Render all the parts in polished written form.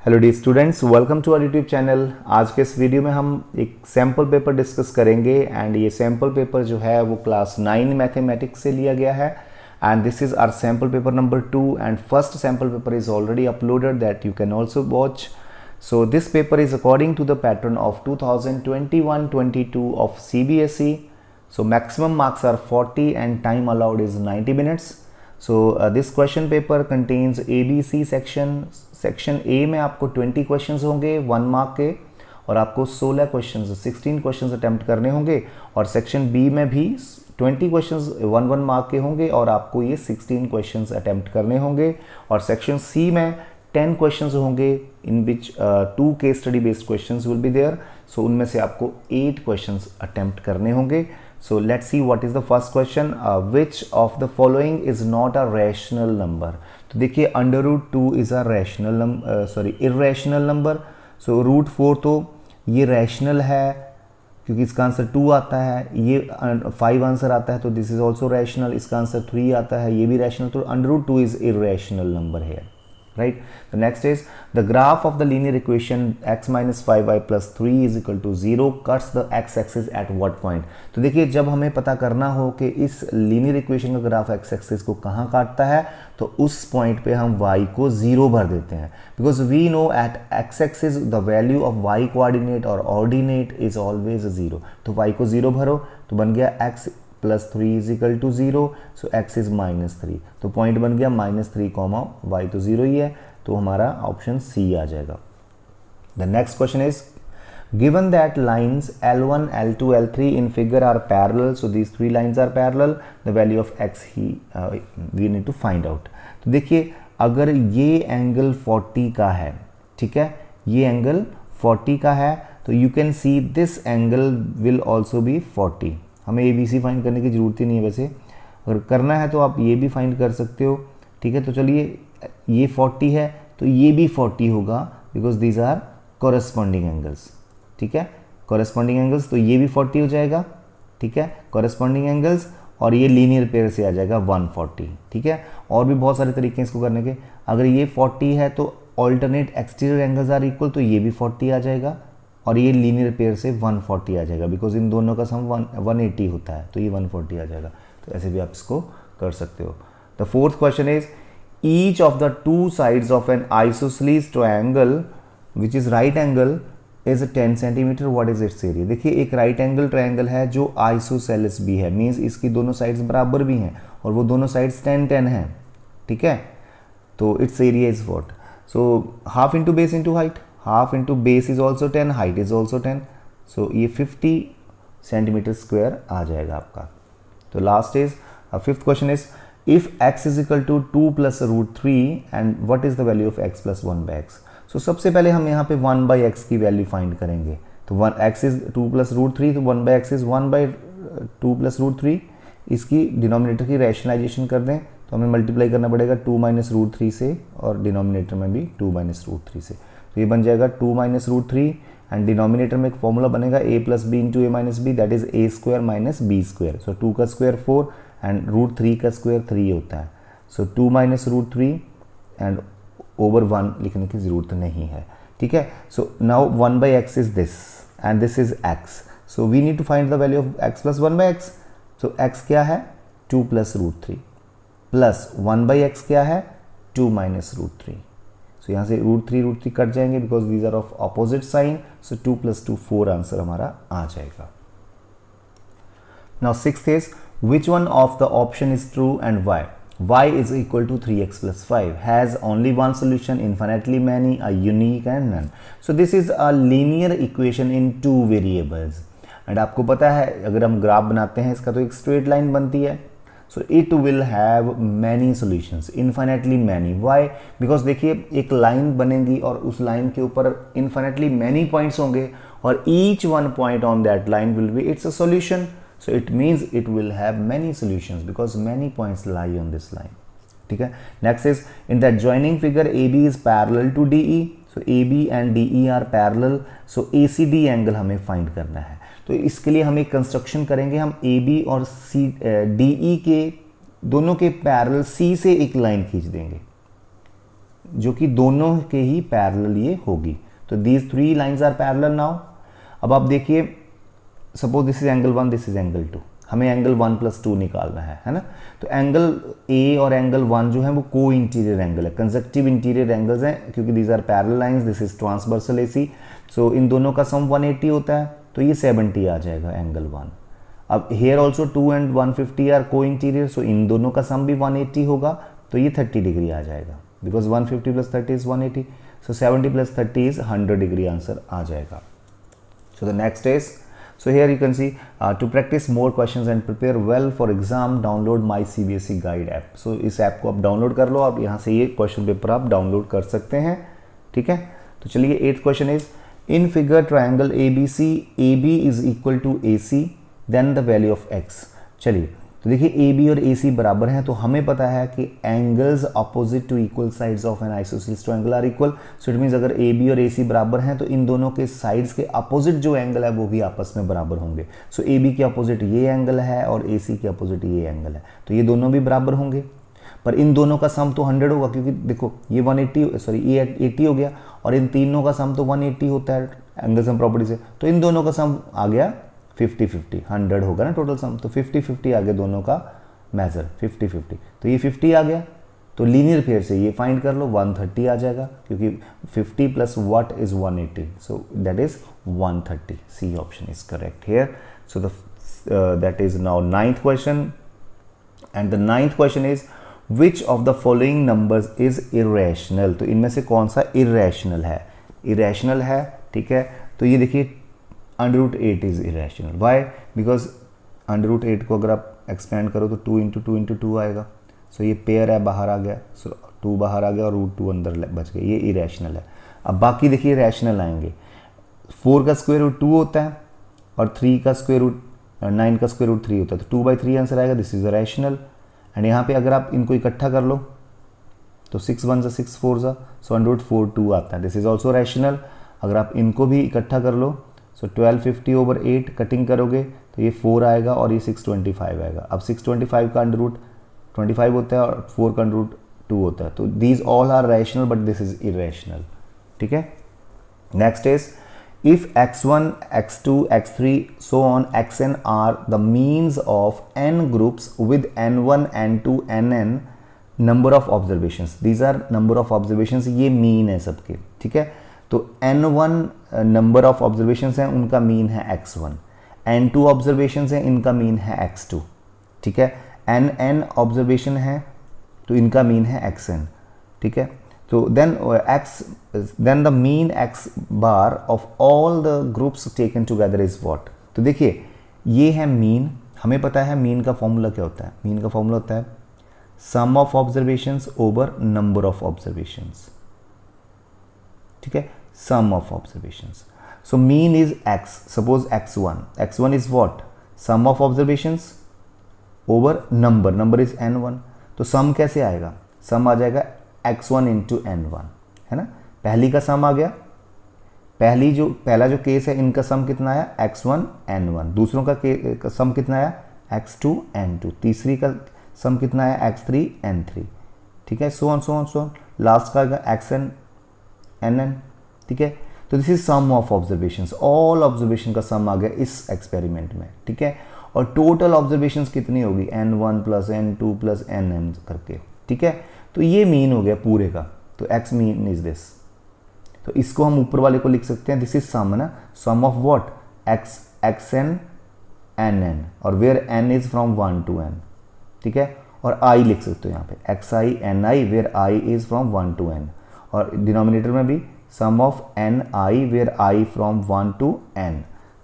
Hello the students, welcome to our YouTube channel. आज के इस वीडियो में हम एक सैम्पल पेपर डिस्कस करेंगे एंड ये सैम्पल पेपर जो है वो क्लास 9 मैथमेटिक्स से लिया गया है and this is our sample paper number 2 and first sample paper is already uploaded that you can also watch. So this paper is according to the pattern of 2021-22 of CBSE. So maximum marks are 40 and time allowed is 90 minutes. So this question paper contains ABC section. Section A में आपको 20 questions होंगे 1 mark के और आपको 16 questions 16 questions attempt करने होंगे और section B में भी 20 questions 1 मार्क के होंगे और आपको ये 16 questions अटेम्प्ट करने होंगे और सेक्शन C में 10 questions होंगे in which 2 case study based questions will be there. So उनमें से आपको 8 questions attempt करने होंगे. So let's see what is the first question. Which of the following is not a rational number? तो देखिए √2 is a rational irrational number. So √4 तो ये rational है क्योंकि इसका आंसर 2 आता है, ये 5 आंसर आता है तो दिस इज ऑल्सो रैशनल, इसका आंसर 3 आता है, ये भी रैशनल, तो √2 is irrational number here. Right. The next is the graph of the linear equation x minus 5y plus 3 is equal to 0 cuts the x-axis at what point? तो देखिए जब हमें पता करना हो कि इस लीनियर इक्वेशन का ग्राफ x-axis को कहाँ काटता है तो उस पॉइंट पे हम y को 0 भर देते हैं because we know at x-axis the value of y coordinate or ordinate is always 0. तो y को 0 भरो तो बन गया x plus 3 is equal to 0, so x is -3, तो पॉइंट बन गया -3 कॉमा y तो 0 ही है, तो हमारा ऑप्शन सी आ जाएगा। The next question is given that lines L1, L2, L3 in figure are parallel, so these 3 lines are parallel, the value of x ही we need to find out. तो देखिए अगर ये एंगल 40 का है, ठीक है, ये एंगल 40 का है तो you can see this angle will also B 40। हमें ए बी सी फाइंड करने की ज़रूरत ही नहीं है, वैसे अगर करना है तो आप ये भी फाइंड कर सकते हो, ठीक है। तो चलिए ये 40 है तो ये भी 40 होगा because these are corresponding angles, ठीक है, कॉरेस्पॉन्डिंग एंगल्स, तो ये भी 40 हो जाएगा, ठीक है, कॉरेस्पॉन्डिंग एंगल्स, और ये लीनियर पेयर से आ जाएगा 140, ठीक है। और भी बहुत सारे तरीके हैं इसको करने के। अगर ये 40 है तो alternate exterior angles are equal, तो ये भी 40 आ जाएगा और ये लीनियर पेयर से 140 आ जाएगा बिकॉज इन दोनों का सम 180 होता है, तो ये 140 आ जाएगा। तो ऐसे भी आप इसको कर सकते हो। The fourth question is each of the 2 sides of an isosceles triangle which is right angle is 10 centimetre, what is its area. देखिए एक राइट एंगल ट्रायंगल है जो आइसोसेलेस भी है, मीन्स इसकी दोनों साइड्स बराबर भी हैं और वो दोनों साइड्स 10-10 हैं, ठीक है। तो it's area is what, so half into base into height, half into base is also 10, height is also 10, so ये 50 सेंटीमीटर स्क्वायर आ जाएगा आपका। तो last is fifth question is if x is equal to 2 plus √3 and what is the value of x plus 1/x। So सबसे पहले हम यहाँ पे 1/x की वैल्यू फाइंड करेंगे, तो x इज 2 प्लस √3, तो 1/x इज 1/2 प्लस √3। इसकी डिनोमिनेटर की रैशनलाइजेशन कर दें तो हमें मल्टीप्लाई करना पड़ेगा 2 माइनस √3 से और डिनोमिनेटर में भी 2 माइनस √3 से, तो ये बन जाएगा 2 माइनस √3 एंड डिनोमिनेटर में एक फॉर्मूला बनेगा a plus B into A minus B, that is a square minus B square. So 2 का स्क्वायर 4 एंड √3 का स्क्वायर 3 होता है, सो 2 माइनस √3 एंड ओवर 1 लिखने की जरूरत नहीं है, ठीक है। So now 1/x is this and this is x, so we need to find the value of x plus 1/x। So x क्या है 2 प्लस √3 प्लस 1/x क्या है 2 माइनस √3। तो यहाँ से √3 कट जाएंगे because these are of opposite sign, so 2 plus 2 4 answer हमारा आ जाएगा। Now sixth is which one of the option is true and y. y is equal to 3x plus 5 has only one solution, infinitely many, a unique and none. So this is a linear equation in 2 variables and आपको पता है अगर हम graph बनाते हैं इसका तो एक स्ट्रेट लाइन बनती है, so it will have many solutions, infinitely many. Why? Because देखिए एक लाइन बनेगी और उस लाइन के ऊपर infinitely many points होंगे और each one point on that line will be its a solution. So it means it will have many solutions because many points lie on this line, ठीक है। Next is in the adjoining figure AB is parallel to DE. So AB and DE are parallel. So ACD angle हमें find करना है, तो इसके लिए हम एक कंस्ट्रक्शन करेंगे, हम AB और DE के दोनों के पैरेलल C से एक लाइन खींच देंगे, जो कि दोनों के ही पैरेलल ये होगी। तो these 3 lines are parallel now. अब आप देखिए, suppose this is angle 1, this is angle 2, हमें एंगल 1+2 निकालना है ना। तो एंगल ए और एंगल 1 जो है वो को इंटीरियर एंगल है, कंसेक्टिव इंटीरियर एंगल्स हैं, क्योंकि these are parallel lines, this is transversal AC. So इन दोनों का सम 180 होता है, तो ये 70 आ जाएगा एंगल 1। अब हेयर ऑल्सो 2 एंड 150 आर को इंटीरियर, सो इन दोनों का सम भी 180 होगा, तो ये 30 डिग्री आ जाएगा, because 150 + 30 is 180। So 70 + 30 is 100 degree answer आ जाएगा। So the next is, so here you can see to practice more questions and prepare well for exam, download my CBSE guide app। so इस app को आप download कर लो, आप यहाँ से ये क्वेश्चन पेपर आप डाउनलोड कर सकते हैं, ठीक है। तो चलिए 8th question is, in figure triangle ABC, AB is equal to AC, then the value of x। चलिए, तो देखिए AB और AC बराबर हैं, तो हमें पता है कि angles opposite to equal sides of an isosceles triangle are equal. So it means अगर AB और AC बराबर हैं तो इन दोनों के साइड्स के अपोजिट जो एंगल है वो भी आपस में बराबर होंगे। सो AB के अपोजिट ये एंगल है और AC के अपोजिट ये एंगल है, तो ये दोनों भी बराबर होंगे। पर इन दोनों का सम तो 100 होगा, क्योंकि देखो ये 80 हो गया, और इन तीनों का सम तो 180 होता है एंगल सम प्रॉपर्टी से, तो इन दोनों का सम आ गया 50-50, 100 होगा ना टोटल सम, तो 50-50 आ गया दोनों का मेजर, 50-50, तो ये 50 आ गया। तो लीनियर पेयर से ये फाइंड कर लो, 130 आ जाएगा, क्योंकि 50 + what is 180, so that is 130। C option is correct here। so that is now 9th question, and the 9th question is, which of the following numbers is irrational। तो इनमें से कौन सा irrational है, ठीक है। तो ये देखिए √8 इज इरेशनल। वाई? बिकॉज √8 को अगर आप एक्सपेंड करो तो 2 × 2 × 2 आएगा। सो ये पेयर है, बाहर आ गया, सो 2 बाहर आ गया और √2 अंदर बच गया, ये इरेशनल है। अब बाकी देखिए रैशनल आएंगे। 4 का स्क्वायर रूट 2 होता है और 3 का स्क्वायर रूट 9 का स्क्वायर रूट 3 होता है, तो 2/3 आंसर आएगा, दिस इज रैशनल। एंड यहाँ पे अगर आप इनको इकट्ठा कर लो तो 6 1 सा 6 4 सा, सो √42 आता है, दिस इज ऑल्सो रैशनल। अगर आप इनको भी इकट्ठा कर लो, सो 1250/8 कटिंग करोगे तो ये 4 आएगा और ये 625 आएगा। अब 625 का √25 होता है और 4 का √2 होता है, तो these all are rational but this is irrational, ठीक है। Next is, if x1 x2 x3 so on xn are the means of n groups with n1 n2 nn number of observations। these are number of observations, ये mean है सबके, ठीक है। तो n1 number of observations हैं, उनका mean है x1, n2 observations हैं, इनका मीन है x2, ठीक है। nn ऑब्जर्वेशन है तो इनका मीन है xn, ठीक है। तो then the mean x bar of all the groups taken together is what. तो देखिए ये है मीन, हमें पता है मीन का फॉर्मूला क्या होता है। मीन का फॉर्मूला होता है sum of observations over number of observations, ठीक है, sum of observations। so mean is x, suppose x1 is what, sum of observations over number is n1, तो sum कैसे आएगा, sum आ जाएगा x1 into n1, है ना। पहली का sum आ गया, पहला जो केस है इनका sum कितना आया x1 n1, दूसरों का sum कितना आया x2 n2, तीसरी का sum कितना आया x3 n3, ठीक है, so on, लास्ट का आएगा xn nn, ठीक है। तो this is sum of observations, all observation का सम आ गया इस एक्सपेरिमेंट में, ठीक है। और टोटल ऑब्जर्वेशंस कितनी होगी, n1 + n2 + nn करके, ठीक है। तो ये मीन हो गया पूरे का, तो x मीन इज दिस। तो इसको हम ऊपर वाले को लिख सकते हैं, दिस इज सम, ना, sum of what, xn nn, और where n is from 1 to n, ठीक है। और i लिख सकते हो यहाँ पे xi ni, where i is from 1 to n, और डिनोमिनेटर में भी sum of N I where I from 1 to n।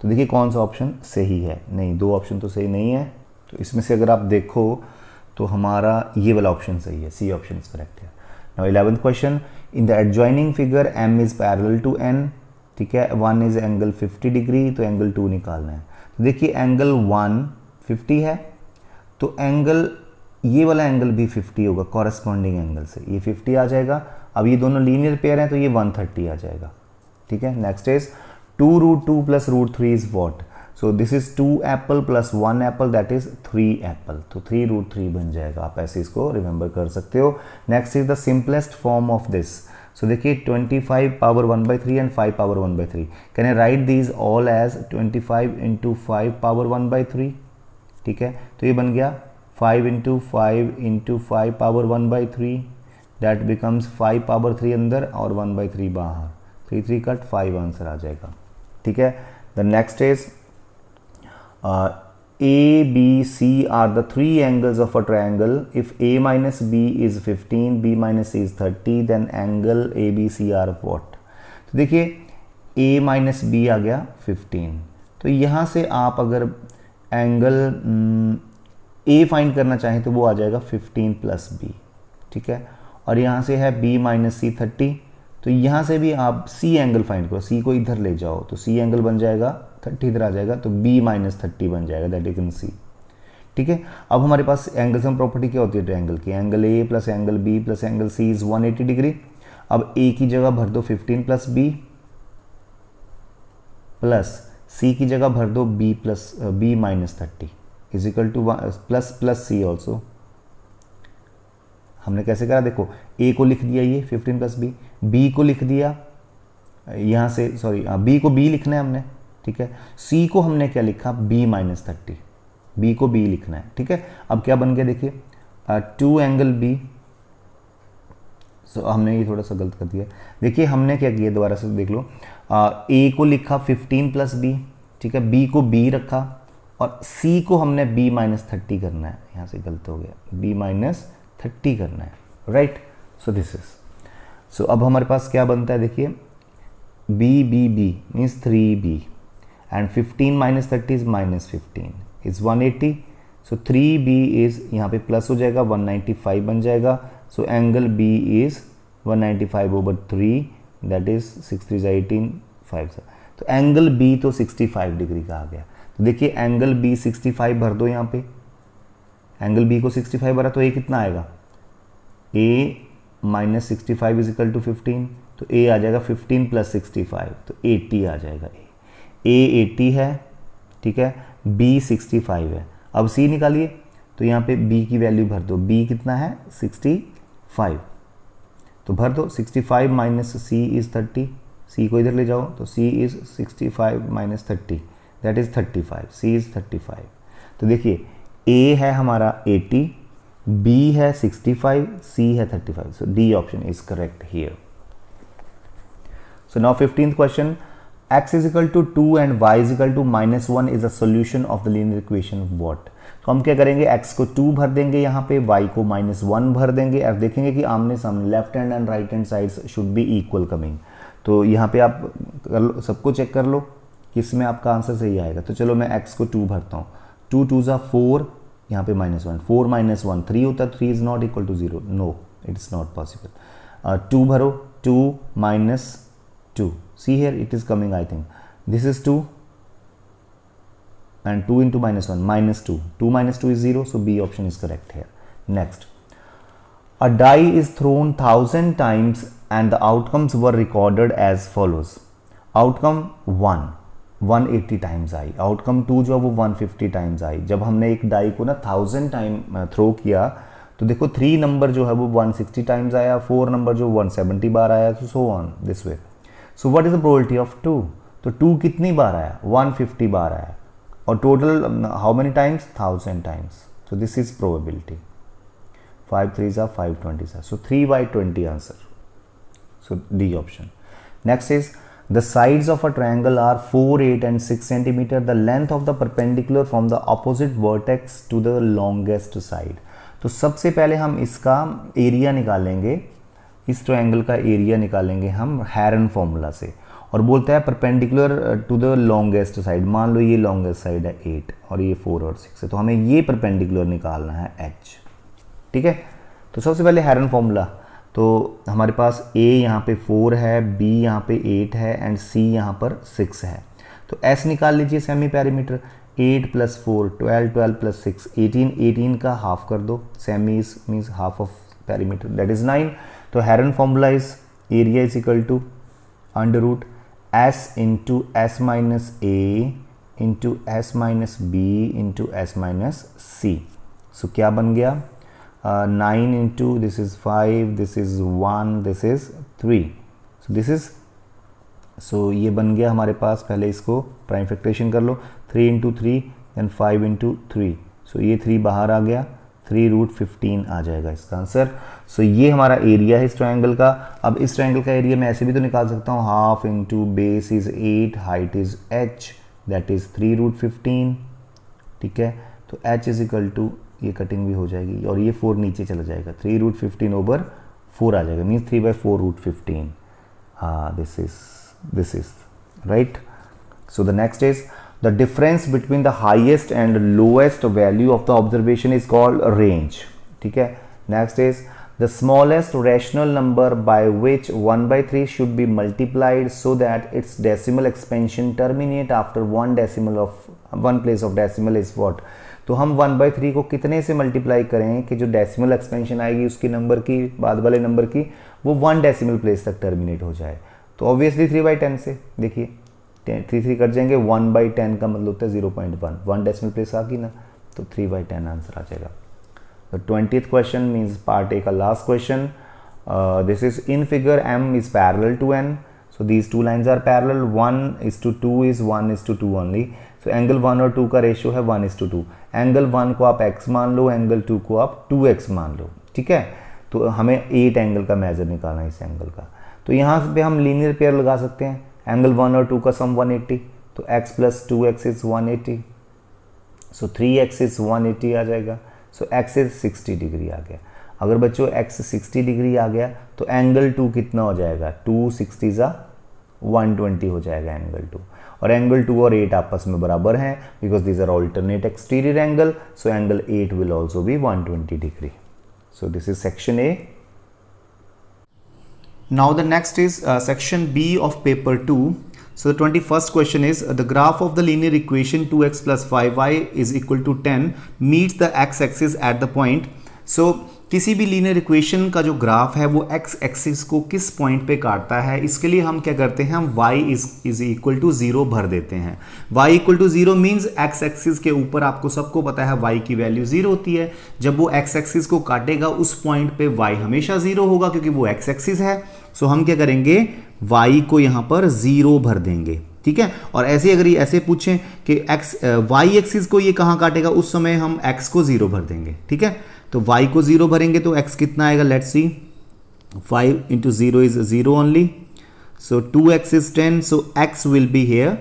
तो देखिए कौन सा ऑप्शन सही है, नहीं, 2 ऑप्शन तो सही नहीं है। तो इसमें से अगर आप देखो तो हमारा ये वाला ऑप्शन सही है, सी ऑप्शन इज करेक्ट है। Now 11th question, in the adjoining figure m is parallel to n, ठीक है, 1 इज एंगल 50 डिग्री, तो एंगल 2 निकालना है। तो देखिए एंगल 1 50 है, तो एंगल ये वाला एंगल भी 50 होगा कॉरेस्पॉन्डिंग एंगल से, ये 50 आ जाएगा। अब ये दोनों लीनियर पेयर हैं तो ये 130 आ जाएगा, ठीक है। Next is 2√2 + √3 is what. So this is 2 Apple plus 1 Apple that is 3 Apple, तो 3√3 बन जाएगा। आप ऐसे इसको रिमेंबर कर सकते हो। Next is the simplest form of this. So देखिए 25 power 1/3 and 5 power 1/3, can I write these all as 25 into 5 power 1/3, ठीक है। तो ये बन गया 5 into 5 into 5 power 1/3, that becomes 5 power 3 अंदर और 1/3 बाहर, 3 3 कट 5 आंसर आ जाएगा, ठीक है। The next is A, B, C are the three angles of a triangle. If A minus B is 15, B minus C is 30, then angle ABC are what? तो देखिए A minus B आ गया 15, तो यहाँ से आप अगर एंगल A फाइंड करना चाहें तो वो आ जाएगा 15 प्लस B, ठीक है। और यहाँ से है B माइनस C 30, तो यहाँ से भी आप C एंगल फाइंड करो, C को इधर ले जाओ तो C एंगल बन जाएगा 30 इधर आ जाएगा, तो B माइनस 30 बन जाएगा, दैट यू कैन सी, ठीक है। अब हमारे पास एंगल्स में प्रॉपर्टी क्या होती है ट्रायंगल की, angle A plus angle B plus angle C is 180 degree. अब A की जगह भर दो 15 प्लस B प्लस C की जगह भर दो B minus 30 is equal two plus C also. हमने कैसे करा, देखो A को लिख दिया ये 15 प्लस B को लिख दिया यहाँ से, सॉरी B को B लिखना है हमने, ठीक है। C को हमने क्या लिखा B माइनस 30, B को B लिखना है, ठीक है। अब क्या बन गया देखिए 2 एंगल B, सो हमने ये थोड़ा सा गलत कर दिया। देखिए हमने क्या किया, दोबारा से देख लो, A को लिखा 15 प्लस B, ठीक है, B को B रखा और C को हमने B माइनस 30 करना है, यहाँ से गलत हो गया, B माइनस 30 करना है, राइट। सो दिस इज, सो अब हमारे पास क्या बनता है देखिए B means 3B and 15 minus 30 is minus 15 is 180, so 3B is यहाँ पे प्लस हो जाएगा 195 बन जाएगा। So angle B is 195 over 3 that is 6 3 18 5, तो एंगल B तो 65 डिग्री का आ गया। तो देखिए एंगल B 65 भर दो यहाँ पे, एंगल B को 65 भरा तो A कितना आएगा, A minus 65 is equal to 15, तो A आ जाएगा 15 प्लस 65, तो 80 आ जाएगा। A 80 है, ठीक है, B 65 है। अब C निकालिए, तो यहाँ पे B की वैल्यू भर दो, B कितना है 65, तो भर दो 65 माइनस C इज 30, C को इधर ले जाओ तो C is 65 minus 30 that is 35, C is 35। तो देखिए A है हमारा 80, B है 65, C है 35, so D option is correct here. So now 15th question, x is equal to 2 and y is equal to -1 is a solution of the linear equation what? तो हम क्या करेंगे, x को 2 भर देंगे यहाँ पे, y को -1 भर देंगे और देखेंगे कि आमने सामने left hand and right hand sides should be equal coming. तो यहाँ पे आप कर लो, सबको चेक कर लो किसमें आपका आंसर सही आएगा। तो चलो मैं x को 2 भरता हूँ, 2 2 ज़ा 4, यहाँ पे -1, 4 माइनस 1 3 होता है, 3 is not equal to 0, no it's not possible. 2 भरो, 2 minus 2, see here it is coming, I think this is 2 and 2 into -1 -2, 2 minus 2 is 0, so B option is correct here. Next, a die is thrown 1000 times and the outcomes were recorded as follows. Outcome 1 180 times I, outcome 2 जो है वो 150 times I. जब हमने एक die को ना 1000 time throw किया तो देखो 3 नंबर जो है वो 160 टाइम्स आया, 4 नंबर जो 170 बार आया, तो so on this way. So what is the probability of 2? तो 2 कितनी बार आया, 150 बार आया, और total how many times, 1000 times. So this is probability, 5 3 are 520, so 3/20 answer. So D option. Next is the sides of a triangle are 4, 8 and 6 centimeter. The length of the perpendicular from the opposite vertex to the longest side. तो सबसे पहले हम इसका area निकालेंगे, इस triangle का area निकालेंगे हम हेरन फॉर्मूला से, और बोलता है perpendicular to the longest side. मान लो ये लॉन्गेस्ट साइड है 8 और ये 4 और 6 है, तो हमें ये परपेंडिकुलर निकालना है H, ठीक है। तो सबसे पहले हेरन फॉर्मूला, तो हमारे पास A यहाँ पे 4 है, B यहाँ पे 8 है एंड C यहाँ पर 6 है। तो S निकाल लीजिए सेमी पैरीमीटर, 8 + 4 12, 12 + 6 18, 18 का हाफ कर दो, semi means half of perimeter that is 9। तो Heron formula is area is equal to √S × S - A into S minus B into S minus C. So क्या बन गया, 9 into this is 5, this is 1, this is 3। So this is, so ये बन गया हमारे पास, पहले इसको प्राइम फैक्टरेशन कर लो, 3 इंटू 3 देन 5 इंटू 3। सो ये 3 बाहर आ गया, 3√15 आ जाएगा इसका आंसर। सो ये हमारा एरिया है इस ट्रायंगल का। अब इस ट्रायंगल का एरिया मैं ऐसे भी तो निकाल सकता हूँ, half into base is 8, height is h, that is 3√15। ठीक है, तो h इज इक्वल टू, ये कटिंग भी हो जाएगी और ये 4 नीचे चला जाएगा, 3√15 ओवर 4 आ जाएगा, मीन्स 3/4√15। हाँ, this is right. So the next is the difference between the highest and lowest value of the observation is called range। ठीक है, next is the smallest rational number by which 1/3 should be multiplied so that its decimal expansion terminate after one place of decimal is what। तो हम 1/3 को कितने से multiply करें कि जो डेसिमल एक्सपेंशन आएगी उसकी नंबर की, बाद वाले नंबर की, वो 1 डेसिमल प्लेस तक टर्मिनेट हो जाए। तो ऑब्वियसली 3/10 से, देखिए 3 कट जाएंगे, 1/10 का मतलब होता है 0.1, 1 डेसिमल प्लेस आ गई ना, तो 3/10 आंसर आ जाएगा। The 20th question means part A का last question. This is in figure M is parallel to N. So these two lines are parallel. 1:2 is 1:2 only. So angle 1 और 2 का रेशियो है 1:2. Angle 1 को आप x मान लो, angle 2 को आप 2x मान लो। ठीक है, तो हमें 8 एंगल का मेजर निकालना है इस एंगल का। तो यहाँ पे हम लीनियर पेयर लगा सकते हैं, एंगल 1 और 2 का सम 180, तो x plus 2x is 180, so 3x is 180 आ जाएगा। सो x इज 60 डिग्री आ गया। अगर बच्चों x 60 डिग्री आ गया तो एंगल 2 कितना हो जाएगा, 260 ज़ा 120 हो जाएगा एंगल 2। और एंगल 2 और 8 आपस में बराबर हैं because these are alternate exterior angle, so angle 8 will also be 120 degree. So this is section A. Now the next is section B of paper 2. So the 21st question is the graph of the linear equation 2x plus 5y is equal to 10 meets the x-axis at the point. So किसी भी linear equation का जो graph है वो x axis को किस point पे काटता है, इसके लिए हम क्या करते हैं, हम y इज इक्वल टू 0 भर देते हैं। y equal to 0 means x axis के ऊपर आपको सबको पता है y की वैल्यू 0 होती है। जब वो x एक्सिस को काटेगा उस पॉइंट पे y हमेशा 0 होगा क्योंकि वो x एक्सिस है। सो हम क्या करेंगे, y को यहाँ पर 0 भर देंगे। ठीक है, और ऐसे अगर ये ऐसे पूछें कि y एक्सिस को ये कहाँ काटेगा, उस समय हम x को 0 भर देंगे। ठीक है, तो y को 0 भरेंगे तो x कितना आएगा, let's see, 5 into 0 is 0 only, so 2x is 10, so x will be here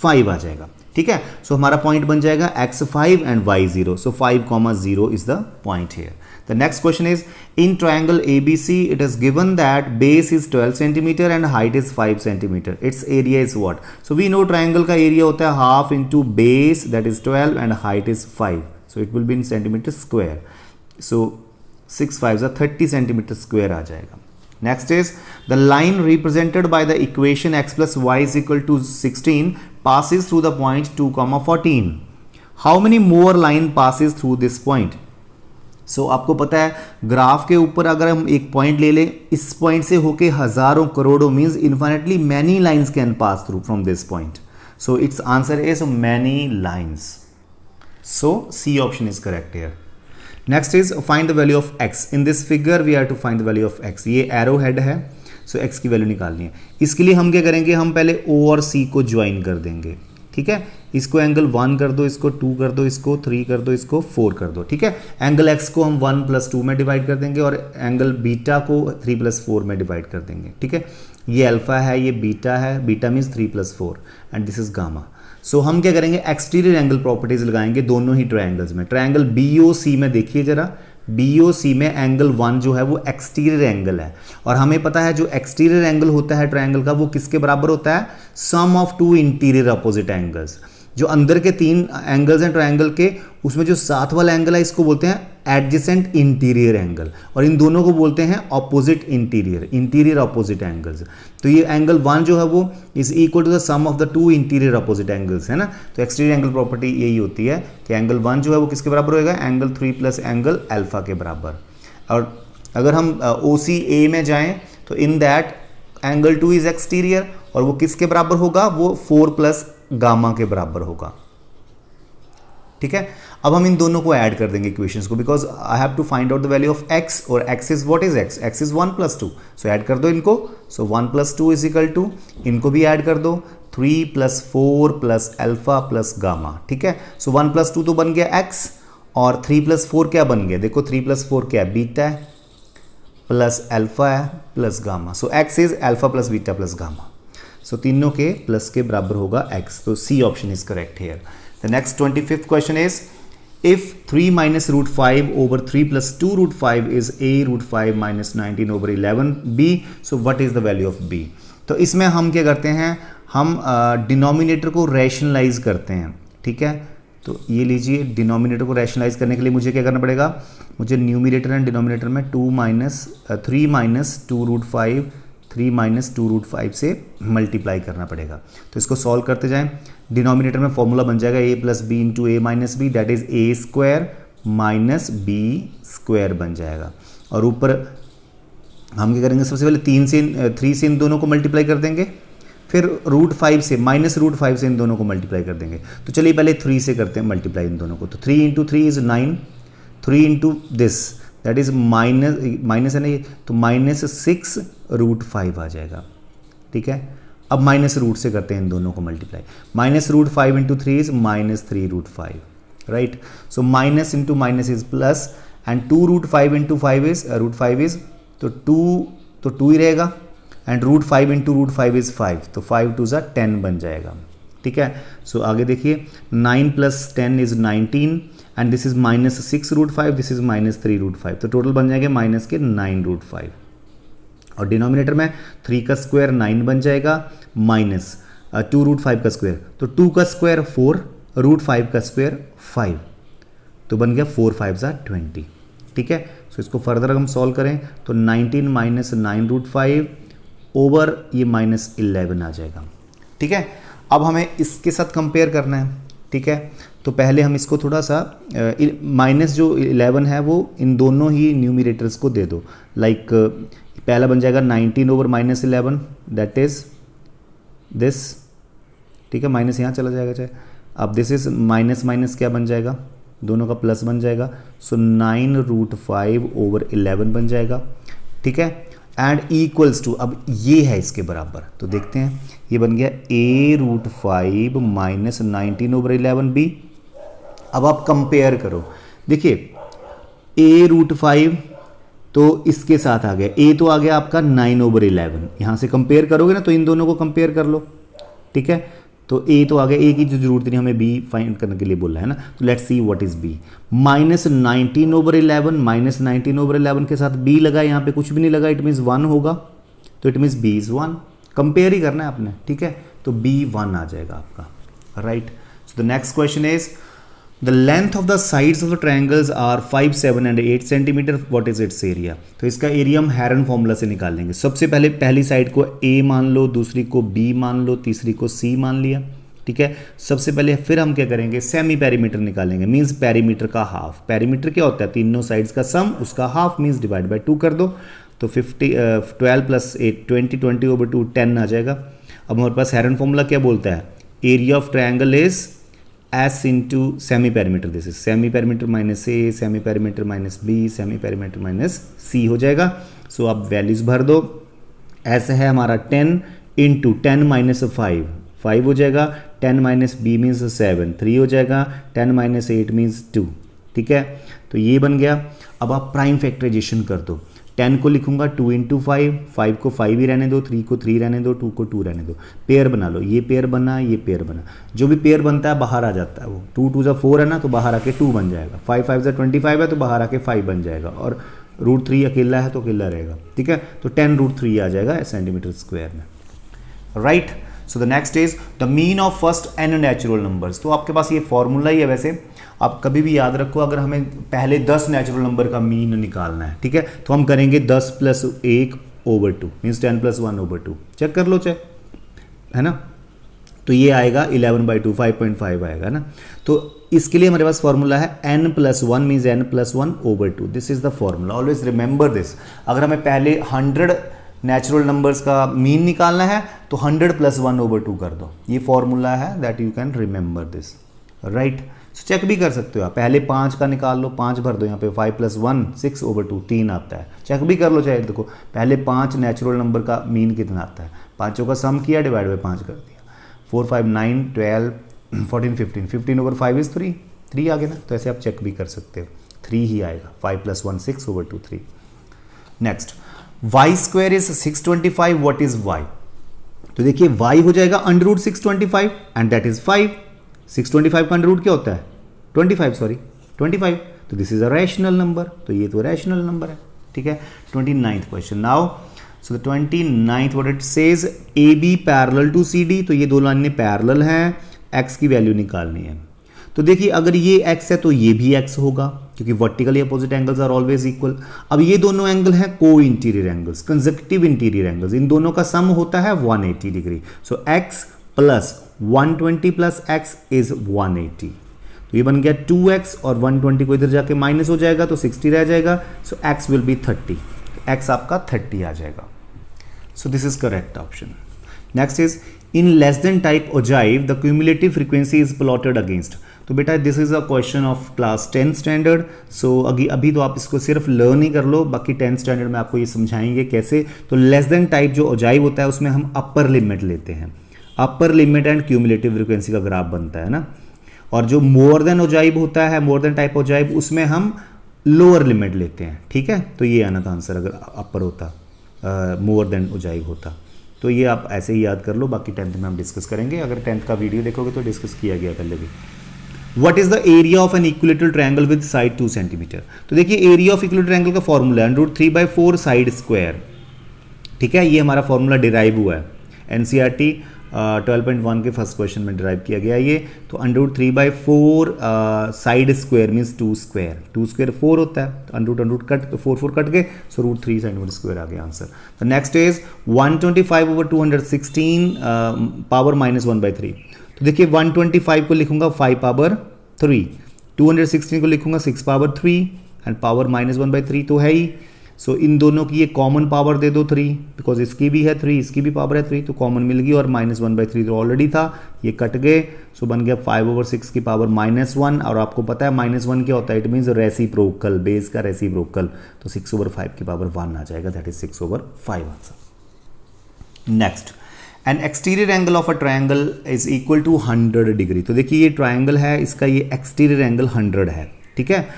5 आ जाएगा। ठीक है, सो हमारा पॉइंट बन जाएगा x 5 and y 0, so 5,0 is the point here. The next question is in triangle ABC it is given that base is 12 centimeter and height is 5 centimeter. Its area is what? So we know triangle का area होता है half into base that is 12 and height is 5. So it will be in centimeter square. So 6 5s are 30 centimeter square आ जाएगा। Next is the line represented by the equation x plus y is equal to 16 passes through the point 2,14. How many more line passes through this point? सो आपको पता है graph के ऊपर अगर हम एक point ले लें, इस पॉइंट से होके हजारों करोड़ों means infinitely many lines can pass through from this point. So it's answer is many lines. So C option is correct here. Next is find the value of x. In this figure we are to find the value of x. ये arrow head है, so x की value निकालनी है। इसके लिए हम क्या करेंगे, हम पहले ओ और सी को ज्वाइन कर देंगे। ठीक है, इसको एंगल 1 कर दो, इसको 2 कर दो, इसको 3 कर दो, इसको 4 कर दो। ठीक है, एंगल x को हम 1 + 2 में डिवाइड कर देंगे और एंगल बीटा को 3 + 4 में डिवाइड कर देंगे। ठीक है, ये अल्फा है, ये बीटा है, beta means 3 + 4 and this is gamma. So हम क्या करेंगे, एक्सटीरियर एंगल प्रॉपर्टीज लगाएंगे दोनों ही ट्रायंगल्स में। ट्रायंगल BOC में देखिए जरा, BOC में एंगल 1 जो है वो एक्सटीरियर एंगल है और हमें पता है जो एक्सटीरियर एंगल होता है ट्रायंगल का वो किसके बराबर होता है, sum of 2 interior opposite angles. जो अंदर के 3 एंगल्स हैं ट्रायंगल के, उसमें जो साथ वाला एंगल है इसको बोलते हैं एडजेसेंट इंटीरियर एंगल और इन दोनों को बोलते हैं ऑपोजिट इंटीरियर ऑपोजिट एंगल्स। तो ये एंगल 1 जो है वो is equal to the sum of the 2 interior opposite angles, है ना। तो एक्सटीरियर एंगल प्रॉपर्टी यही होती है कि एंगल 1 जो है वो किसके बराबर होएगा, एंगल 3 + एंगल अल्फा के बराबर। और अगर हम OCA में जाएं तो in that angle 2 is exterior और वो किसके बराबर होगा, वो 4 + गामा के बराबर होगा। ठीक है, अब हम इन दोनों को ऐड कर देंगे इक्वेशंस को, because I have to find out the value of x, और x is what is x? x is 1 + 2, so add कर दो इनको। सो 1 + 2 इज इक्वल टू, इनको भी ऐड कर दो, 3 + 4 + अल्फा प्लस गामा। ठीक है, सो 1 + 2 तो बन गया x, और 3 + 4 क्या बन गया? देखो 3 + 4 क्या है? बीटा है प्लस अल्फा है plus gamma. So x is alpha plus beta plus gamma. So तीनों के प्लस के बराबर होगा x, तो C option is correct here. The next 25th question is, if 3 minus root 5 over 3 plus 2 root 5 is a root 5 minus 19 over 11 b, so what is the value of b? तो इसमें हम क्या करते हैं, हम डिनोमिनेटर को rationalise करते हैं। ठीक है, तो ये लीजिए, डिनोमिनेटर को रैशनलाइज करने के लिए मुझे क्या करना पड़ेगा? मुझे न्यूमिनेटर एंड डिनोमिनेटर में 3 माइनस 2 रूट 5 3 माइनस 2 रूट 5 से मल्टीप्लाई करना पड़ेगा। तो इसको सॉल्व करते जाएं। डिनोमिनेटर में फॉर्मूला बन जाएगा a plus B into A minus B, that is a square minus B square बन जाएगा। और ऊपर हम क्या करेंगे? सबसे पहले 3 से इन दोनों को मल्टीप्लाई कर देंगे, फिर रूट 5 से माइनस रूट 5 से इन दोनों को मल्टीप्लाई कर देंगे। तो चलिए पहले 3 से करते हैं मल्टीप्लाई इन दोनों को। तो 3 into 3 is 9, 3 into this that is minus है ना ये, तो -6 रूट 5 आ जाएगा। ठीक है, अब माइनस रूट से करते हैं इन दोनों को multiply. Minus root 5 into 3 is -3 root 5, right? So minus into minus is plus, and 2 root 5 into 5 is root 5 is, तो 2 ही रहेगा, and root 5 into root 5 is 5, तो 5 2 ज़ा 10 बन जाएगा। ठीक है, सो आगे देखिए, 9 + 10 is 19, and this is -6 root 5, this is -3 root 5, तो टोटल बन जाएंगे -9 रूट 5। और डिनोमिनेटर में 3 का स्क्वायर 9 बन जाएगा, माइनस 2 रूट 5 का स्क्वायर, तो 2 का स्क्वायर 4, रूट 5 का स्क्वायर 5, तो बन गया 4 5 ज़ा 20। ठीक है, सो इसको फर्दर हम सॉल्व करें तो 19 माइनस 9 रूट 5 ओवर ये -11 आ जाएगा। ठीक है, अब हमें इसके साथ कंपेयर करना है। ठीक है, तो पहले हम इसको थोड़ा सा माइनस जो 11 है वो इन दोनों ही न्यूमिनेटर्स को दे दो। लाइक पहला बन जाएगा 19 ओवर -11, दैट इज दिस। ठीक है, माइनस यहाँ चला जाएगा चाहे। अब दिस इज माइनस माइनस क्या बन जाएगा? दोनों का प्लस बन जाएगा, सो 9 रूट 5 ओवर 11 बन जाएगा। ठीक है, एंड इक्वल्स टू, अब ये है इसके बराबर, तो देखते हैं, ये बन गया a root 5 minus 19 over 11 b। अब आप कंपेयर करो, देखिए a रूट 5 तो इसके साथ आ गया, a तो आ गया आपका 9 ओवर 11, यहाँ से कंपेयर करोगे ना तो इन दोनों को कंपेयर कर लो। ठीक है, तो a तो आ गया, a की जो जरूरत नहीं, हमें b फाइंड करने के लिए बोला है ना। तो let's see what is b। -19 over 11, -19 over 11 के साथ b लगा, यहाँ पे कुछ भी नहीं लगा, इट मीन्स 1 होगा, तो it means b is 1। Compare ही करना है आपने। ठीक है, तो b 1 आ जाएगा आपका, right? So the next question is, the length of the sides of the triangles are 5, 7 and 8 centimetre, what is its area? तो इसका एरिया हम हेरन फॉर्मूला से निकाल लेंगे। सबसे पहले पहली साइड को a मान लो, दूसरी को b मान लो, तीसरी को c मान लिया। ठीक है, सबसे पहले फिर हम क्या करेंगे? सेमी पेरीमीटर निकालेंगे, मीन्स पेरीमीटर का हाफ। पेरीमीटर क्या होता है? तीनों साइड्स का सम, उसका हाफ मीन्स डिवाइड बाय 2 कर दो, तो 12 + 8 20, 20 ओवर 2 10 आ जाएगा। अब हमारे पास हेरन फॉर्मूला क्या बोलता है? Area of triangle is S into semi perimeter, this is semi perimeter minus a, semi perimeter minus b, semi perimeter minus c हो जाएगा। सो आप वैल्यूज भर दो। S है हमारा 10 इंटू 10 माइनस 5 हो जाएगा, 10 माइनस b मीन्स 7, 3 हो जाएगा, 10 माइनस 8 मीन्स 2। ठीक है, तो ये बन गया। अब आप प्राइम फैक्टराइजेशन कर दो। 10 को लिखूंगा 2 इंटू 5, 5 को 5 ही रहने दो, 3 को 3 रहने दो, 2 को 2 रहने दो। पेयर बना लो, ये पेयर बना, ये पेयर बना, जो भी पेयर बनता है बाहर आ जाता है वो। 2 2 4 है ना, तो बाहर आके 2 बन जाएगा। 5 5 25 है, तो बाहर आके 5 बन जाएगा, और √3 अकेला है तो अकेला रहेगा। ठीक है, तो 10 √3 आ जाएगा सेंटीमीटर स्क्वायर में, right? So the next is the mean of first n natural numbers. तो आपके पास ये फॉर्मूला ही है, वैसे आप कभी भी याद रखो, अगर हमें पहले 10 नेचुरल नंबर का मीन निकालना है, ठीक है, तो हम करेंगे 10 + 1 ओवर 2 मीन्स 10 + 1 ओवर 2। चेक कर लो, चेक है ना, तो ये आएगा 11/2, 5.5 आएगा ना। तो इसके लिए हमारे पास फॉर्मूला है n + 1 means n + 1 over 2। This is the formula, always remember this. अगर हमें पहले 100 नेचुरल नंबर्स का मीन निकालना है तो 100 + 1/2 कर दो, ये फॉर्मूला है that you can remember this, right. Check भी कर सकते हो आप, पहले 5 का निकाल लो, 5 भर दो यहाँ पे, 5 + 1 6/2 3 आता है। चेक भी कर लो, चाहे देखो पहले 5 नेचुरल नंबर का मीन कितना आता है, पाँचों का सम किया, डिवाइड बाई 5 कर दिया, 4 5 9 12 14 15 15/5 इज 3 आ गया ना। तो ऐसे आप चेक भी कर सकते हो, 3 ही आएगा, 5 + 1 6/2 3। Next, y² is 625, what is y? तो देखिए y हो जाएगा √625 एंड दैट इज 5। 625 का अंडर रूट क्या होता है 25, तो this is a rational number, तो ये तो रैशनल नंबर है, ठीक है। 29th question now, so the 29th what it says, AB parallel to CD, तो ये दो लाइनें पैरेलल हैं, x की वैल्यू निकालनी है। तो देखिए अगर ये x है तो ये भी x होगा, क्योंकि vertically opposite angles are always equal. अब ये दोनों एंगल हैं को interior angles, consecutive interior angles, इन दोनों का सम होता है 180 degree. So x + 120 + x is 180, तो ये बन गया 2x, और 120 को इधर जाके माइनस हो जाएगा तो 60 रह जाएगा, so x will be 30, x आपका 30 आ जाएगा। So this is correct option. Next is, in less than type ogive the cumulative frequency is plotted against. तो बेटा this is a question of class 10 standard, so अभी तो आप इसको सिर्फ लर्न ही कर लो, बाकी 10th स्टैंडर्ड में आपको ये समझाएंगे कैसे। तो लेस देन टाइप जो ओजाइव होता है उसमें हम अपर लिमिट लेते हैं, upper limit and cumulative frequency का ग्राफ बनता है ना। और जो मोर देन ओजाइव होता है, मोर देन टाइप ओजाइव, उसमें हम लोअर लिमिट लेते हैं, ठीक है। तो ये आना था आंसर अगर अपर होता, मोर देन ओजाइव होता। तो ये आप ऐसे ही याद कर लो, बाकी 10th में हम डिस्कस करेंगे, अगर 10th का वीडियो देखोगे तो डिस्कस किया गया पहले भी। What is the area of an equilateral triangle with side 2 centimetre? तो देखिए एरिया ऑफ इक्विलेटरल ट्रायंगल का फॉर्मूला है √3/4 साइड स्क्वायर, ठीक है। ये हमारा फॉर्मूला डिराइव हुआ है NCERT 12.1 के फर्स्ट क्वेश्चन में डिराइव किया गया ये। तो √3/4 side square means 2 square, 2 square 4 होता है, तो √√ कट 4 कट गए, सो √3 सेंटीमीटर स्क्वायर आ गया answer. The next is 125/216 power -1/3। तो देखिए 125 को लिखूंगा 5 पावर 3, 216 को लिखूंगा 6 पावर 3 एंड पावर -1/3 तो है ही। सो इन दोनों की ये कॉमन पावर दे दो 3, बिकॉज इसकी भी है 3, इसकी भी पावर है 3, तो कॉमन मिल गई, और -1/3 तो ऑलरेडी था, ये कट गए, सो बन गया 5/6 की पावर -1। और आपको पता है -1 क्या होता है, इट मीन्स रेसिप्रोकल, बेस का रेसिप्रोकल, तो 6/5 की पावर 1 आ जाएगा, that is 6/5 answer. Next, an exterior angle of a triangle is equal to 100 degree. तो देखिए ये ट्रायंगल है, इसका ये एक्सटीरियर एंगल 100 है, ठीक है।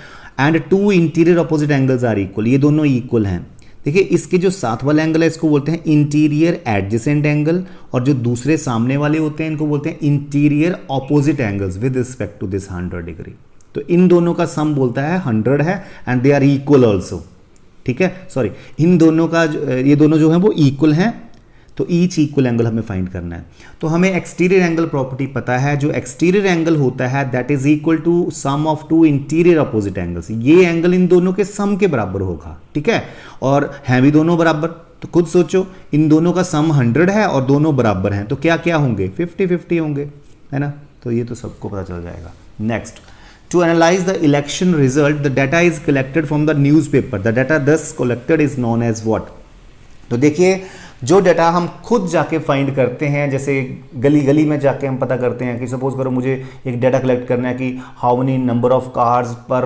And 2 interior opposite angles are equal, ये दोनों इक्वल हैं। देखिए इसके जो साथ वाला एंगल है इसको बोलते हैं इंटीरियर एडजेसेंट एंगल, और जो दूसरे सामने वाले होते हैं इनको बोलते हैं interior opposite angles with respect to this 100 degree. तो इन दोनों का सम बोलता है 100 है and they are equal also, ठीक है। सॉरी, इन दोनों का ये दोनों जो है वो इक्वल हैं, तो ईच इक्वल एंगल हमें फाइंड करना है। तो हमें एक्सटीरियर एंगल प्रॉपर्टी पता है, जो एक्सटीरियर एंगल होता है that is equal to sum of 2 interior opposite angles. ये एंगल इन दोनों के सम के बराबर होगा, ठीक है। और हैं भी दोनों बराबर, तो खुद सोचो इन दोनों का सम 100 है और दोनों बराबर हैं, तो क्या क्या होंगे, 50-50 होंगे, है ना। तो ये तो सबको पता चल जाएगा। Next, to analyze the election result the data is collected from the newspaper, the data thus collected is known as what? तो देखिए जो डाटा हम खुद जाके फाइंड करते हैं, जैसे गली गली में जाके हम पता करते हैं कि सपोज करो मुझे एक डाटा कलेक्ट करना है कि how many number of cars per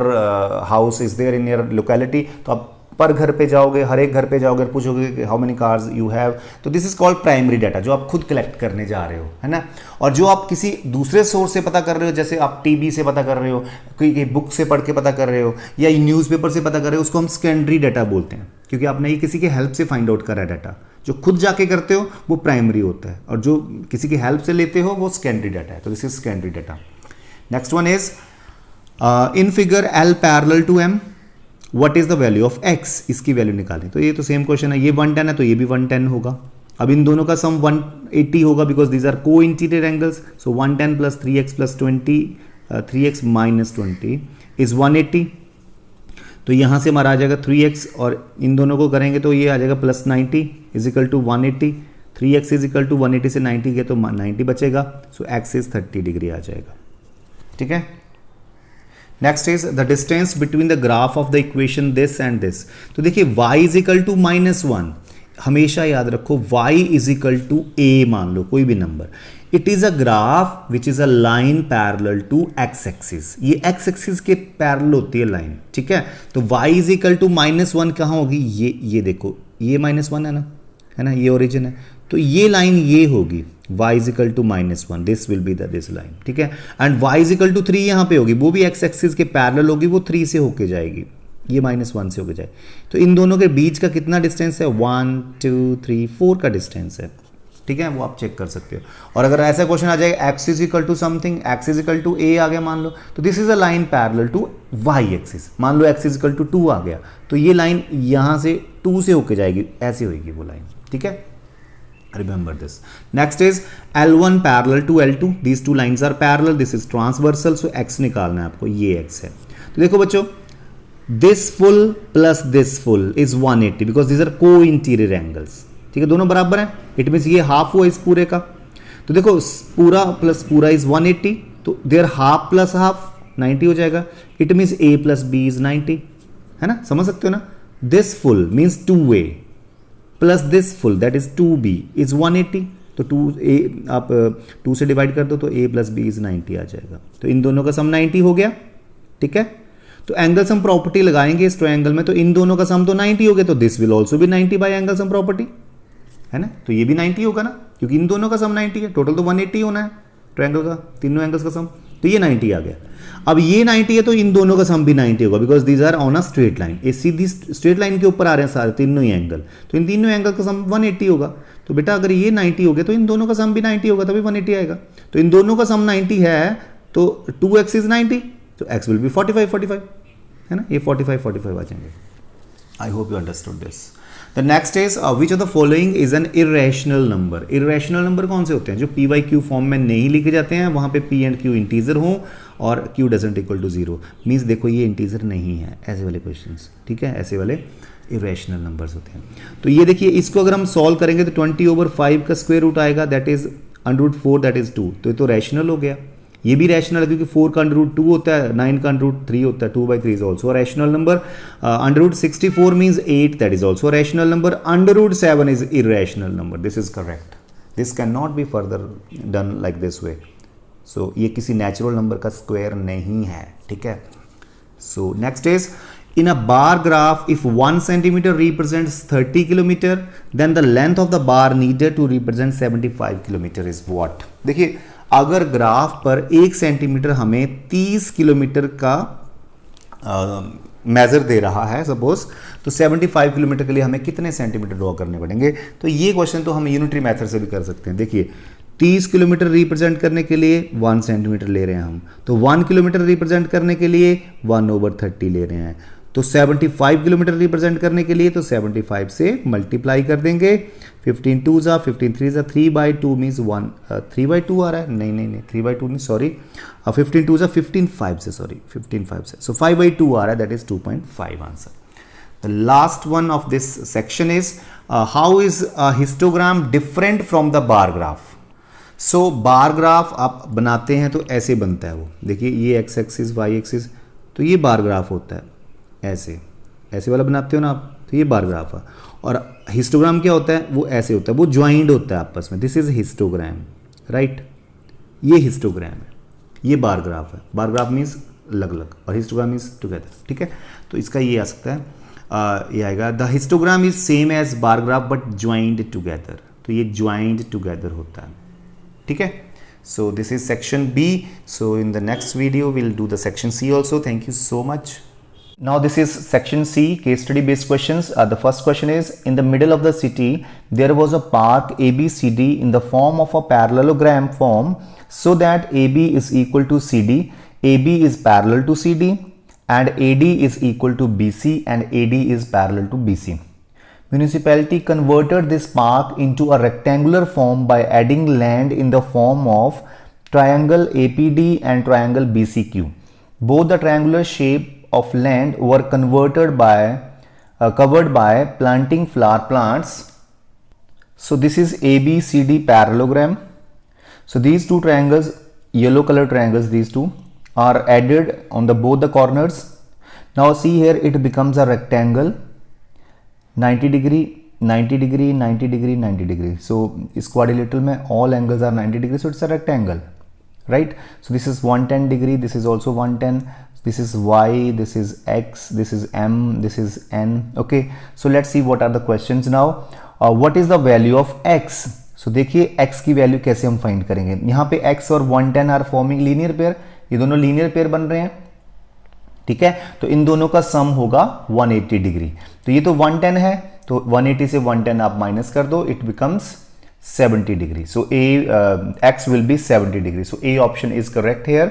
house is there in your locality, तो आप पर घर पे जाओगे, हर एक घर पे जाओगे, पूछोगे कि how many cars you have, तो this is called primary data, जो आप खुद कलेक्ट करने जा रहे हो, है ना। और जो आप किसी दूसरे सोर्स से पता कर रहे हो, जैसे आप टीवी से पता कर रहे हो, कोई बुक से पढ़ के पता कर रहे हो, या न्यूज़पेपर से पता कर रहे हो, उसको हम सेकेंडरी डाटा बोलते हैं, क्योंकि आपने ये किसी के हेल्प से फाइंड आउट करा डाटा। जो खुद जाके करते हो वो प्राइमरी होता है, और जो किसी की हेल्प से लेते हो वो सेकेंडरी डाटा है, तो this is secondary data. Next one is in figure L parallel to M what is the value of x, इसकी वैल्यू निकालें। तो ये तो सेम क्वेश्चन है, ये 110 है तो ये भी 110 होगा। अब इन दोनों का सम 180 होगा बिकॉज दीज आर को interior angles, so 110 + 3x + 20 3x - 20 is 180। तो यहाँ से हमारा आ जाएगा 3x, और इन दोनों को करेंगे तो ये आ जाएगा +90 is equal to 180। 3x is equal to 180 से 90 गया तो 90 बचेगा, सो x इज 30 डिग्री आ जाएगा, ठीक है। Next is the distance between the graph of the equation this and this. तो देखिए y इज इक्वल टू -1, हमेशा याद रखो y is equal to a, मान लो कोई भी number, it is a graph which is a line parallel to x axis, ये x एक्सिस के पैरेलल होती है लाइन, ठीक है। तो y इज इक्वल टू -1 कहाँ होगी, ये देखो, ये -1 है ना, ये ओरिजिन है, तो ये लाइन ये होगी y is equal to -1, this will be this line, ठीक है। And y is equal to 3 यहाँ पे होगी, वो भी x एक्सिस के पैरेलल होगी, वो 3 से होके जाएगी, ये -1 से होके जाए। तो इन दोनों के बीच का कितना डिस्टेंस है, 1 2 3 4 का डिस्टेंस है, ठीक है, वो आप चेक कर सकते हो। और अगर ऐसा क्वेश्चन आ जाए x is equal to something, x is equal to a आ गया मान लो, तो this is a line parallel to y axis, मान लो x इज इक्वल टू 2 आ गया, तो ये लाइन यहाँ से 2 से होके जाएगी, ऐसे होगी वो लाइन, ठीक है। Remember this. Next is L1 parallel to L2. These two lines are parallel. This is transversal. So x निकालना है आपको, ये x है। तो देखो बच्चों, this full plus this full is 180 because these are co-interior angles. ठीक है, दोनों बराबर हैं। It means ये हाफ हुआ इस पूरे का। तो देखो पूरा प्लस पूरा is 180, तो देयर हाफ प्लस हाफ 90 हो जाएगा। It means a plus b is 90, है ना, समझ सकते हो ना। This full means 2a plus this full that is 2b is 180, तो 2a आप 2 से डिवाइड कर दो तो a प्लस b इज 90 आ जाएगा। तो इन दोनों का सम 90 हो गया, ठीक है। तो एंगल सम प्रॉपर्टी लगाएंगे इस ट्रायंगल में, तो इन दोनों का सम तो 90 हो गया, तो दिस विल ऑल्सो भी 90 बाय एंगल सम प्रॉपर्टी, है ना। तो ये भी 90 होगा ना, क्योंकि इन दोनों का सम 90 है, टोटल तो 180 होना है ट्रायंगल का, तीनों एंगल्स का सम, तो ये 90 आ गया। अब ये 90 है तो इन दोनों का सम भी 90 होगा, because these are on a straight line, ये सीधी स्ट्रेट लाइन के ऊपर आ रहे हैं सारे तीनों ही एंगल, तो इन तीनों एंगल का सम 180 होगा। तो बेटा अगर ये 90 हो गया तो इन दोनों का सम भी 90 होगा, तभी 180 आएगा। तो इन दोनों का सम 90 है, तो 2x इज 90, तो x विल बी 45 है ना, ये 45 आ जाएंगे। I hope you understood this. The next is which of the following is an irrational number. Irrational number कौन से होते हैं, जो पी वाई क्यू फॉर्म में नहीं लिखे जाते हैं, वहां पे p एंड q इंटीजर हो और q doesn't equal to 0, means देखो ये इंटीजर नहीं है, ऐसे वाले क्वेश्चंस, ठीक है, ऐसे वाले इरेशनल नंबर्स होते हैं। तो ये देखिए, इसको अगर हम सॉल्व करेंगे तो 20/5 का स्क्वायर रूट आएगा, दैट इज √4 दैट इज 2, तो ये तो रैशनल हो गया। ये भी रैशनल है क्योंकि 4 का √2 होता है, 9 का √3 होता है, 2/3 is also rational number. √64 means 8 that is also rational number. √7 is irrational number, this is correct, this can not be further done like this way. So ये किसी नेचुरल नंबर का स्क्वायर नहीं है, ठीक है। So next is in a bar graph, if 1 centimeter represents 30 kilometer, then the length of the bar needed to represent 75 kilometer is what? देखिए, अगर graph पर 1 सेंटीमीटर हमें 30 किलोमीटर का मेजर दे रहा है सपोज, तो 75 किलोमीटर के लिए हमें कितने सेंटीमीटर ड्रॉ करने पड़ेंगे। तो ये क्वेश्चन तो हम यूनिटरी मेथड से भी कर सकते हैं। देखिए, 30 किलोमीटर रिप्रेजेंट करने के लिए 1 सेंटीमीटर ले रहे हैं हम, तो 1 किलोमीटर रिप्रेजेंट करने के लिए 1/30 ले रहे हैं, तो 75 किलोमीटर रिप्रेजेंट करने के लिए तो 75 से मल्टीप्लाई कर देंगे। 15 2 जा 15 3 जा 3/2 मीन्स 1 3/2 आ रहा है, नहीं 3/2 नहीं, सॉरी 15 2 जा 15 5 से, सॉरी 15 5 से, सो 5/2 आ रहा है, that is 2.5 answer. The last one of this section is how is histogram different from the bar graph. So bar graph आप बनाते हैं तो ऐसे बनता है वो, देखिए ये x एक्सिस y एक्सिस, तो ये बार ग्राफ होता है, ऐसे वाला बनाते हो ना आप, तो ये बार ग्राफ है। और हिस्टोग्राम क्या होता है, वो ऐसे होता है, वो ज्वाइंट होता है आपस में, दिस इज हिस्टोग्राम, राइट। ये हिस्टोग्राम है, ये बार ग्राफ है, बार ग्राफ मीन्स अलग अलग और हिस्टोग्राम मीन्स टुगेदर, ठीक है। तो इसका ये आ सकता है, ये आएगा the histogram is same as bar graph but joint together, तो ये ज्वाइंट टुगेदर होता है, ठीक है। So this is section B. So in the next video will do the section C also. Thank you so much. Now this is section C, case study based questions. The first question is, in the middle of the city there was a park ABCD in the form of a parallelogram form so that AB is equal to CD, AB is parallel to CD and AD is equal to BC and AD is parallel to BC. Municipality converted this park into a rectangular form by adding land in the form of triangle APD and triangle BCQ. Both the triangular shape of land were covered by planting flower plants. So this is ABCD parallelogram. So these two triangles, yellow color triangles, these two are added on both the corners. Now see here, it becomes a rectangle, 90 degree 90 degree, 90 degree, 90 degree. So इस quadrilateral में all angles are 90 degree, so it's a rectangle, right? So this is 110 degree, this is also 110, this is y, this is x, this is m, this is n. Okay, so let's see what are the questions now. What is the value of x? So देखिए x की value कैसे हम find करेंगे. यहाँ पे x और 110 are forming linear pair, ये दोनों लीनियर पेयर बन रहे हैं, ठीक है. तो इन दोनों का सम होगा 180 डिग्री. तो ये तो 110 है, तो 180 से 110 आप माइनस कर दो, it becomes 70 degree. So x will be 70 degree. So A option is correct here.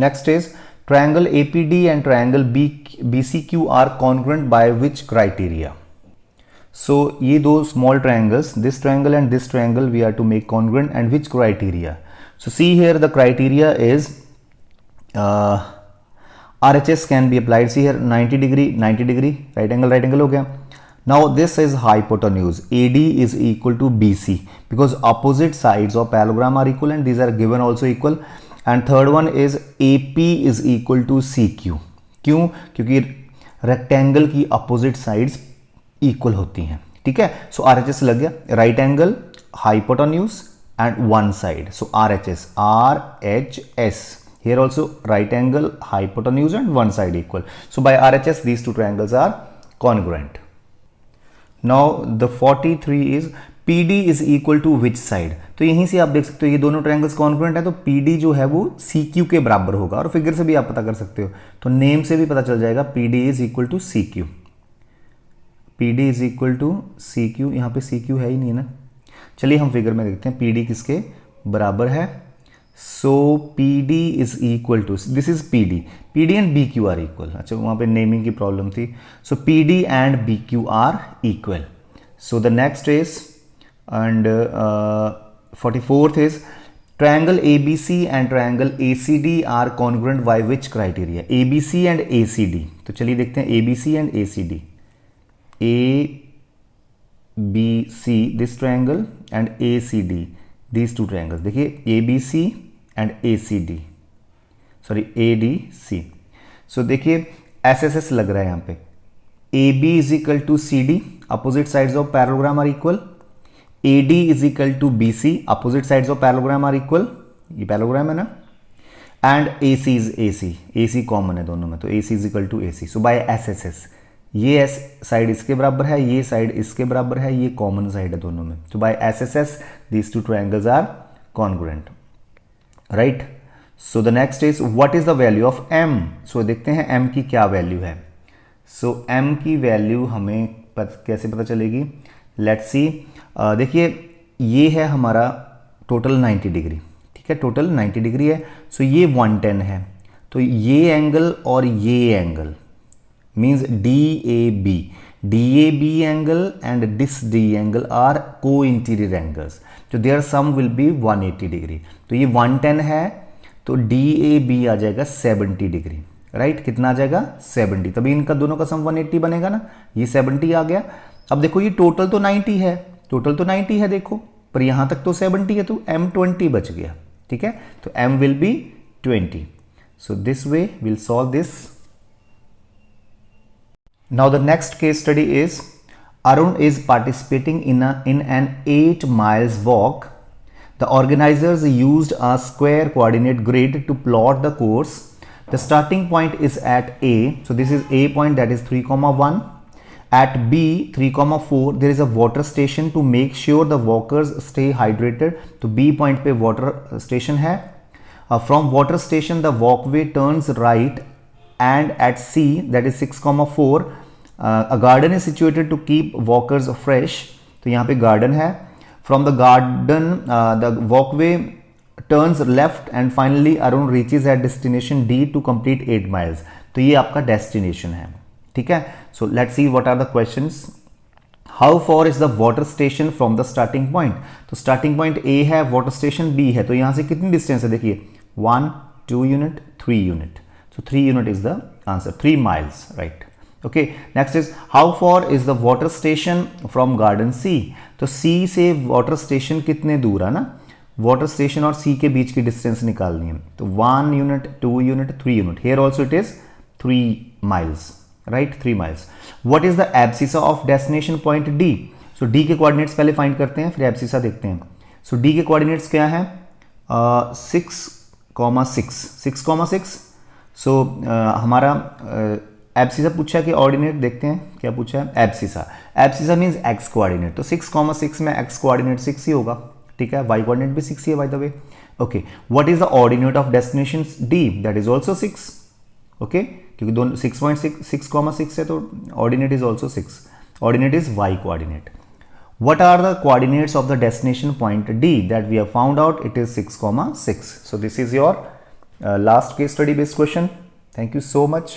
Next is triangle APD and triangle BCQ are congruent by which criteria? So ये दो small triangles, this triangle and this triangle we are to make congruent, and which criteria? So see here the criteria is RHS can be applied. See here 90 degree, 90 degree, right angle हो गया. Now this is hypotenuse. AD is equal to BC because opposite sides of parallelogram are equal and these are given also equal. And third one is AP is equal to CQ. क्यों? क्योंकि rectangle की opposite sides equal होती हैं, ठीक है. So RHS लग गया, right angle, hypotenuse and one side. So RHS. Here also right angle, hypotenuse and one side equal. So by RHS these two triangles are congruent. Now the 43 is PD is equal to which side? तो यहीं से आप देख सकते हो ये दोनों triangles congruent है, तो PD जो है वो CQ के बराबर होगा, और फिगर से भी आप पता कर सकते हो, तो नेम से भी पता चल जाएगा PD is equal to CQ. PD is equal to CQ. यहाँ पे CQ है ही नहीं ना. चलिए हम फिगर में देखते हैं PD किसके बराबर है. So PD is equal to, this is PD and BQ are equal. अच्छा वहाँ पे नेमिंग की प्रॉब्लम थी. So PD and BQ are equal. So the next is, and 44th is triangle ABC and triangle ACD are congruent by which criteria? ABC and ACD. तो चलिए देखते हैं ABC and ACD. ABC this triangle and ACD these two triangles. देखिए ABC and ACD, sorry ADC. सो देखिए SSS लग रहा है यहाँ पे. AB is equal to CD, opposite sides of parallelogram are equal. AD is equal to BC, opposite sides of parallelogram are equal. ये parallelogram है ना. And AC is AC, AC common है दोनों में, तो AC is equal to AC. So by SSS, ये side इसके बराबर है, ये साइड इसके बराबर है, ये कॉमन साइड है दोनों में. तो by SSS these two triangles are congruent. Right. So the next is what is the value of m. सो देखते हैं m की क्या वैल्यू है. सो m की वैल्यू हमें कैसे पता चलेगी. Let's see. देखिए ये है हमारा टोटल 90 डिग्री, ठीक है, टोटल 90 डिग्री है. सो ये 110 है, तो ये एंगल और ये angle means DAB angle and this D angle are को इंटीरियर एंगल्स, तो their sum will be 180 degree. तो ये 110 है, तो DAB आ जाएगा 70 डिग्री, राइट. कितना आ जाएगा 70, तभी इनका दोनों का सम 180 बनेगा ना. ये 70 आ गया. अब देखो ये टोटल तो 90 है, टोटल तो 90 है देखो, पर यहां तक तो 70 है, तो M 20 बच गया, ठीक है. तो M will be 20. So this way will solve this. Now the next case study is Arun is participating in an 8 miles walk. The organizers used a square coordinate grid to plot the course. The starting point is at A. So this is A point, that is 3,1. At B 3,4 there is a water station to make sure the walkers stay hydrated. तो B point पे water station है. From water station the walkway turns right, and at C, that is 6,4, a garden is situated to keep walkers fresh. तो यहाँ पे garden है. From the garden the walkway turns left and finally Arun reaches at destination D to complete 8 miles. तो ये आपका destination है, ठीक है. So let's see what are the questions. How far is the water station from the starting point? तो starting point A है, water station B है, तो यहाँ से कितनी distance है देखिए, 1, 2 unit, 3 unit. So 3 unit is the answer, 3 miles, right. Okay, next is how far is the water station from garden C? तो C से water station कितने दूर है ना. water station और C के बीच की distance निकालनी है, तो 1 unit, 2 unit, 3 unit. Here also it is 3 miles, right 3 miles. What is the abscissa of destination point D? So D के कोऑर्डिनेट्स पहले फाइंड करते हैं, फिर एब्सिसा देखते हैं। सो डी के कोऑर्डिनेट्स क्या है? 6,6। सो हमारा एब्सिसा पूछा कि ऑर्डिनेट देखते हैं क्या पूछा है, abscissa. Abscissa means x coordinate, तो 6,6 में एक्स कोऑर्डिनेट 6 ही होगा, ठीक है। वाई कोऑर्डिनेट भी 6 ही है by the way. Okay, what is the ordinate of destination D? That is also 6, okay, क्योंकि दोनों 6,6 है तो ordinate is also 6, ordinate is Y coordinate. What are the coordinates of the destination point D? That we have found out it is 6,6. So this is your last case study based question. Thank you so much.